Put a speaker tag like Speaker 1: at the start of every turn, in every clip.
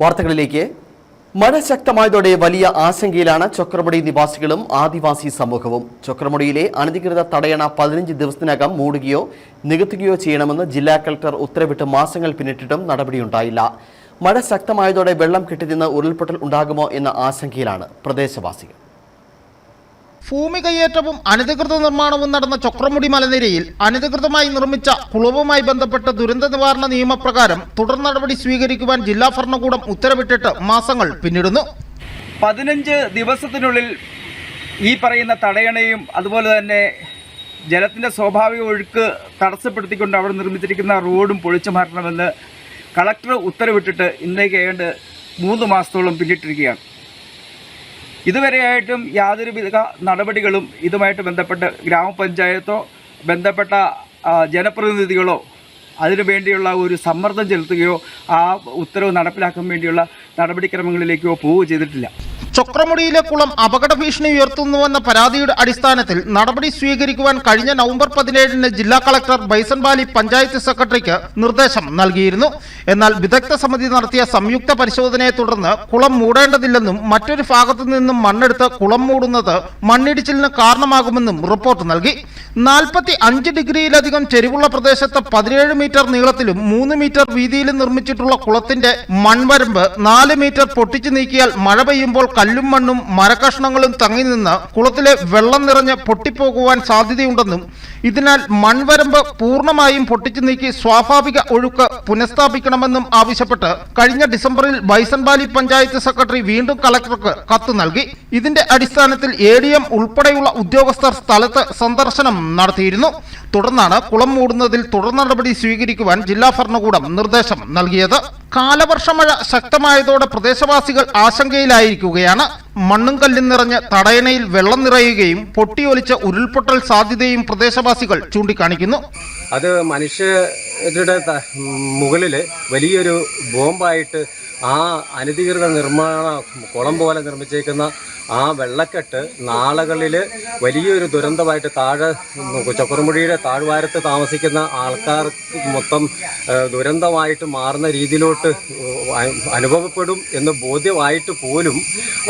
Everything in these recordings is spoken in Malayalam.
Speaker 1: വാർത്തകളിലേക്ക്. മഴ ശക്തമായതോടെ വലിയ ആശങ്കയിലാണ് ചൊക്രമുടി നിവാസികളും ആദിവാസി സമൂഹവും. ചൊക്രമുടിയിലെ അനധികൃത തടയണ 15 ദിവസത്തിനകം മൂടുകയോ നികത്തുകയോ ചെയ്യണമെന്ന് ജില്ലാ കളക്ടർ ഉത്തരവിട്ട് മാസങ്ങൾ പിന്നിട്ടിട്ടും നടപടിയുണ്ടായില്ല. മഴ ശക്തമായതോടെ വെള്ളം കെട്ടിനിന്ന് ഉരുൾപൊട്ടൽ ഉണ്ടാകുമോ എന്ന ആശങ്കയിലാണ് പ്രദേശവാസികൾ.
Speaker 2: ഭൂമി കയ്യേറ്റവും അനധികൃത നിർമ്മാണവും നടന്ന ചൊക്രമുടി മലനിരയിൽ അനധികൃതമായി നിർമ്മിച്ച കുളവുമായി ബന്ധപ്പെട്ട് ദുരന്ത നിവാരണ നിയമപ്രകാരം തുടർ നടപടി സ്വീകരിക്കുവാൻ ജില്ലാ ഭരണകൂടം ഉത്തരവിട്ടിട്ട് മാസങ്ങൾ പിന്നിടുന്നു.
Speaker 3: 15 ദിവസത്തിനുള്ളിൽ ഈ പറയുന്ന തടയണയും അതുപോലെ തന്നെ ജലത്തിൻ്റെ സ്വാഭാവിക ഒഴുക്ക് തടസ്സപ്പെടുത്തിക്കൊണ്ട് അവിടെ നിർമ്മിച്ചിരിക്കുന്ന റോഡും പൊളിച്ചു മാറ്റണമെന്ന് കളക്ടർ ഉത്തരവിട്ടിട്ട് ഇന്നേക്ക് ഏതാണ്ട് 3 മാസത്തോളം പിന്നിട്ടിരിക്കുകയാണ്. ഇതുവരെയായിട്ടും യാതൊരുവിധ നടപടികളും ഇതുമായിട്ട് ബന്ധപ്പെട്ട് ഗ്രാമപഞ്ചായത്തോ ബന്ധപ്പെട്ട ജനപ്രതിനിധികളോ അതിനുവേണ്ടിയുള്ള ഒരു സമ്മർദ്ദം ചെലുത്തുകയോ ആ ഉത്തരവ് നടപ്പിലാക്കാൻ വേണ്ടിയുള്ള നടപടിക്രമങ്ങളിലേക്കോ പോവുകയോ ചെയ്തിട്ടില്ല.
Speaker 2: ചൊക്രമുടിയിലെ കുളം അപകട ഭീഷണി ഉയർത്തുന്നുവെന്ന പരാതിയുടെ അടിസ്ഥാനത്തിൽ നടപടി സ്വീകരിക്കുവാൻ കഴിഞ്ഞ നവംബർ 17-ന് ജില്ലാ കളക്ടർ ബൈസൺവാലി പഞ്ചായത്ത് സെക്രട്ടറിക്ക് നിർദ്ദേശം നൽകിയിരുന്നു. എന്നാൽ വിദഗ്ധ സമിതി നടത്തിയ സംയുക്ത പരിശോധനയെ തുടർന്ന് കുളം മൂടേണ്ടതില്ലെന്നും മറ്റൊരു ഭാഗത്തു നിന്നും മണ്ണെടുത്ത് കുളം മൂടുന്നത് മണ്ണിടിച്ചിലിന് കാരണമാകുമെന്നും റിപ്പോർട്ട് നൽകി. 45 ഡിഗ്രിയിലധികം ചെരിവുള്ള പ്രദേശത്ത് 17 മീറ്റർ നീളത്തിലും 3 മീറ്റർ വീതിയിലും നിർമ്മിച്ചിട്ടുള്ള കുളത്തിന്റെ മൺവരമ്പ് 4 മീറ്റർ പൊട്ടിച്ചു നീക്കിയാൽ മഴ പെയ്യുമ്പോൾ കല്ലും മണ്ണും മരക്കഷ്ണങ്ങളും തങ്ങി നിന്ന് കുളത്തിലെ വെള്ളം നിറഞ്ഞ് പൊട്ടിപ്പോകുവാൻ സാധ്യതയുണ്ടെന്നും ഇതിനാൽ മൺവരമ്പ് പൂർണ്ണമായും പൊട്ടിച്ചു നീക്കി സ്വാഭാവിക ഒഴുക്ക് പുനഃസ്ഥാപിക്കണമെന്നും ആവശ്യപ്പെട്ട് കഴിഞ്ഞ ഡിസംബറിൽ ബൈസൺവാലി പഞ്ചായത്ത് സെക്രട്ടറി വീണ്ടും കളക്ടർക്ക് കത്ത് നൽകി. ഇതിന്റെ അടിസ്ഥാനത്തിൽ ADM ഉൾപ്പെടെയുള്ള ഉദ്യോഗസ്ഥർ സ്ഥലത്ത് സന്ദർശനം നടത്തിയിരുന്നു. തുടർന്നാണ് കുളം മൂടുന്നതിൽ തുടർ നടപടി സ്വീകരിക്കുവാൻ ജില്ലാ ഭരണകൂടം നിർദ്ദേശം നൽകിയത്. കാലവർഷമഴ ശക്തമായതോടെ പ്രദേശവാസികൾ ആശങ്കയിലായിരിക്കുകയാണ്. മണ്ണും കല്ലും നിറഞ്ഞ് തടയണയിൽ വെള്ളം നിറയുകയും പൊട്ടിയൊലിച്ച ഉരുൾപൊട്ടൽ സാധ്യതയും പ്രദേശവാസികൾ ചൂണ്ടിക്കാണിക്കുന്നു.
Speaker 4: അത് മനുഷ്യരുടെ മുകളിൽ വലിയൊരു ബോംബായിട്ട് ആ അനധികൃത നിർമ്മാണ കുളം പോലെ നിർമ്മിച്ചേക്കുന്ന ആ വെള്ളക്കെട്ട് നാളുകളിൽ വലിയൊരു ദുരന്തമായിട്ട് ചൊക്രമുടിയുടെ താഴ്വാരത്ത് താമസിക്കുന്ന ആൾക്കാർക്ക് മൊത്തം ദുരന്തമായിട്ട് മാറുന്ന രീതിയിലോട്ട് അനുഭവപ്പെടും എന്ന് ബോധ്യമായിട്ട് പോലും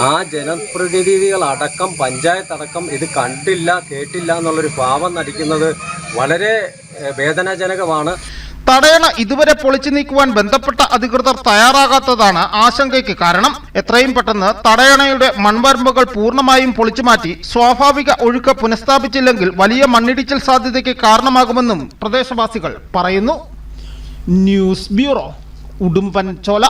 Speaker 4: ആ ജനപ്രതിനിധികളടക്കം പഞ്ചായത്തടക്കം ഇത് കണ്ടില്ല കേട്ടില്ല എന്നുള്ളൊരു ഭാവം നടിക്കുന്നത് വളരെ വേദനാജനകമാണ്.
Speaker 2: തടയണ ഇതുവരെ പൊളിച്ചു നീക്കുവാൻ ബന്ധപ്പെട്ട അധികൃതർ തയ്യാറാകാത്തതാണ് ആശങ്കയ്ക്ക് കാരണം. എത്രയും പെട്ടെന്ന് തടയണയുടെ മൺവരമ്പുകൾ പൂർണ്ണമായും പൊളിച്ചു മാറ്റി സ്വാഭാവിക ഒഴുക്ക് പുനഃസ്ഥാപിച്ചില്ലെങ്കിൽ വലിയ മണ്ണിടിച്ചിൽ സാധ്യതയ്ക്ക് കാരണമാകുമെന്നും പ്രദേശവാസികൾ പറയുന്നു. News bureau, Udumbanchola.